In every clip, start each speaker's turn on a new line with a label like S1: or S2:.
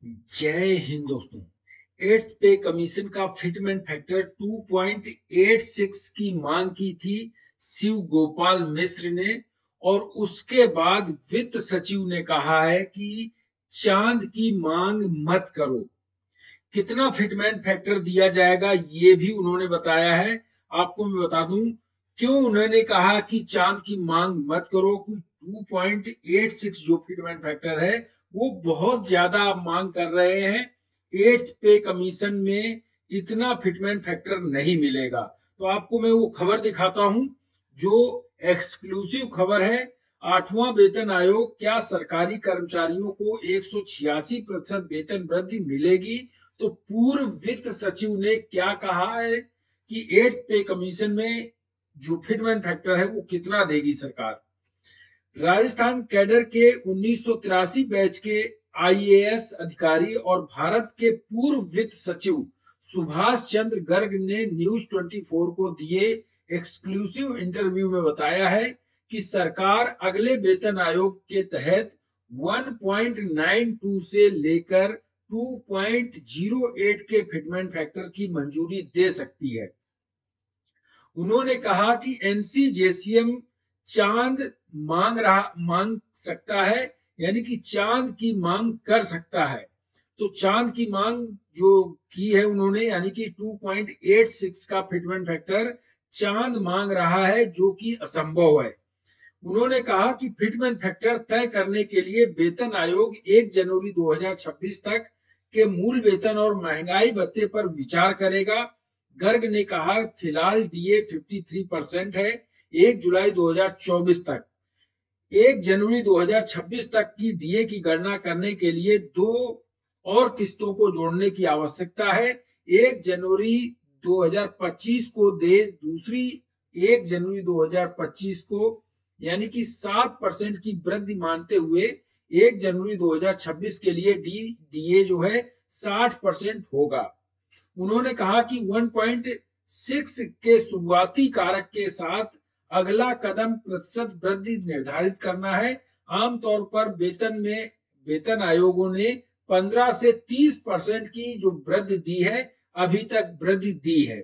S1: जय हिंद दोस्तों। Eighth pay commission का फिटमेंट फैक्टर 2.86 की मांग की थी शिव गोपाल मिश्र ने, और उसके बाद वित्त सचिव ने कहा है कि चांद की मांग मत करो। कितना फिटमेंट फैक्टर दिया जाएगा ये भी उन्होंने बताया है। आपको मैं बता दूं क्यों उन्होंने कहा कि चांद की मांग मत करो। 2.86 जो फिटमेंट फैक्टर है वो बहुत ज्यादा आप मांग कर रहे हैं। एट्थ पे कमीशन में इतना फिटमेंट फैक्टर नहीं मिलेगा। तो आपको मैं वो खबर दिखाता हूं जो एक्सक्लूसिव खबर है। आठवां वेतन आयोग, क्या सरकारी कर्मचारियों को 186% वेतन वृद्धि मिलेगी? तो पूर्व वित्त सचिव ने क्या कहा है कि एट्थ पे कमीशन में जो फिटमेंट फैक्टर है वो कितना देगी सरकार। राजस्थान कैडर के 1983 बैच के आईएएस अधिकारी और भारत के पूर्व वित्त सचिव सुभाष चंद्र गर्ग ने न्यूज 24 को दिए एक्सक्लूसिव इंटरव्यू में बताया है कि सरकार अगले वेतन आयोग के तहत 1.92 से लेकर 2.08 के फिटमेंट फैक्टर की मंजूरी दे सकती है। उन्होंने कहा कि एनसीजेसीएम चांद मांग सकता है, यानी कि चांद की मांग कर सकता है। तो चांद की मांग जो की है उन्होंने, यानी कि 2.86 का फिटमेंट फैक्टर चांद मांग रहा है, जो कि असंभव है। उन्होंने कहा कि फिटमेंट फैक्टर तय करने के लिए वेतन आयोग 1 जनवरी 2026 तक के मूल वेतन और महंगाई भत्ते पर विचार करेगा। गर्ग ने कहा फिलहाल डीए 53% है। 1 जुलाई 2024 तक 1 जनवरी 2026 तक की डीए की गणना करने के लिए 2 और किस्तों को जोड़ने की आवश्यकता है। 1 जनवरी 2025 को दे दूसरी 1 जनवरी 2025 को, यानी कि 7% की वृद्धि मानते हुए 1 जनवरी 2026 के लिए डीए जो है 60% होगा। उन्होंने कहा कि 1.6 के शुरुआती कारक के साथ अगला कदम प्रतिशत वृद्धि निर्धारित करना है। आमतौर पर वेतन आयोगों ने 15 से 30% की जो वृद्धि दी है, अभी तक वृद्धि दी है,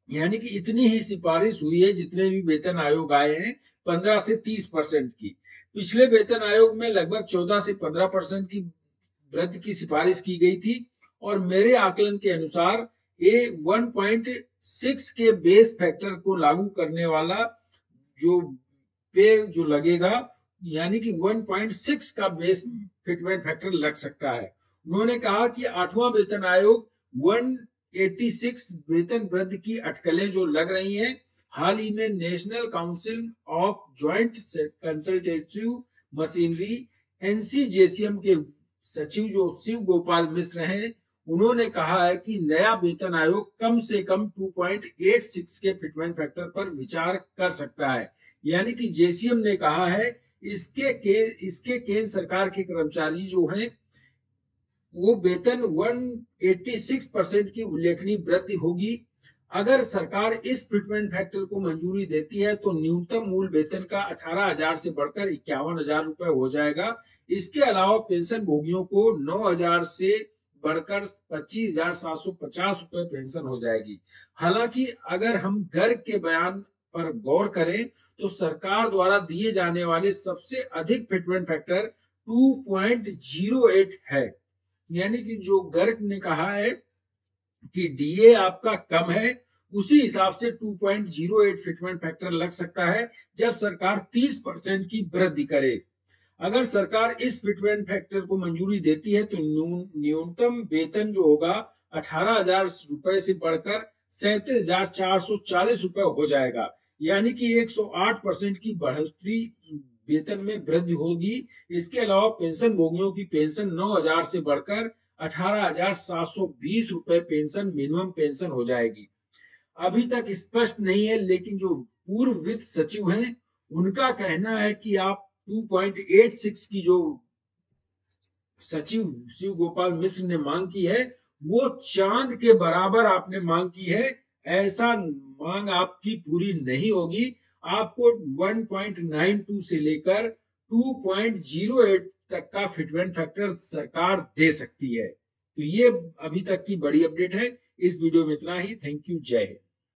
S1: यानी कि इतनी ही सिफारिश हुई है जितने भी वेतन आयोग आए हैं, 15 से 30% की। पिछले वेतन आयोग में लगभग 14 से 15% की वृद्धि की सिफारिश की गई थी, और मेरे आकलन के अनुसार ये 1.6 के बेस फैक्टर को लागू करने वाला जो पे जो लगेगा, यानी कि 1.6 का बेस फिटमेंट फैक्टर लग सकता है। उन्होंने कहा कि आठवां वेतन आयोग 186 वेतन वृद्धि की अटकलें जो लग रही हैं, हाल ही में national council of joint consultative machinery NCJCM के सचिव जो शिव गोपाल मिश्र हैं, उन्होंने कहा है कि नया वेतन आयोग कम से कम 2.86 के फिटमेंट फैक्टर पर विचार कर सकता है। यानी कि जेसीएम ने कहा है इसके केंद्र सरकार के कर्मचारी जो हैं वो वेतन 186% की उल्लेखनीय वृद्धि होगी। अगर सरकार इस फिटमेंट फैक्टर को मंजूरी देती है तो न्यूनतम मूल वेतन का 18,000 से बढ़कर 51,000 रुपए हो जाएगा। इसके अलावा पेंशन भोगियों को 9,000 से बढ़कर 25,750 रुपए पेंशन हो जाएगी। हालांकि अगर हम गर्ग के बयान पर गौर करें तो सरकार द्वारा दिए जाने वाले सबसे अधिक फिटमेंट फैक्टर 2.08 है, यानी कि जो गर्ग ने कहा है कि डीए आपका कम है, उसी हिसाब से 2.08 फिटमेंट फैक्टर लग सकता है जब सरकार 30% की वृद्धि करे। अगर सरकार इस फिटमेंट फैक्टर को मंजूरी देती है तो न्यूनतम वेतन जो होगा 18,000 रुपए से बढ़कर 37,440 रुपए हो जाएगा, यानी कि 108% की बढ़ोतरी वेतन में वृद्धि होगी। इसके अलावा पेंशन भोगियों की पेंशन 9,000 से बढ़कर 18,720 रुपए पेंशन मिनिमम पेंशन हो जाएगी। अभी तक स्पष्ट नहीं है, लेकिन जो पूर्व वित्त सचिव हैं उनका कहना है कि आप 2.86 की जो सचिव शिव गोपाल मिश्र ने मांग की है वो चांद के बराबर आपने मांग की है। ऐसा मांग आपकी पूरी नहीं होगी। आपको 1.92 से लेकर 2.08 तक का फिटमेंट फैक्टर सरकार दे सकती है। तो ये अभी तक की बड़ी अपडेट है। इस वीडियो में इतना ही। Thank you. जय हिंद।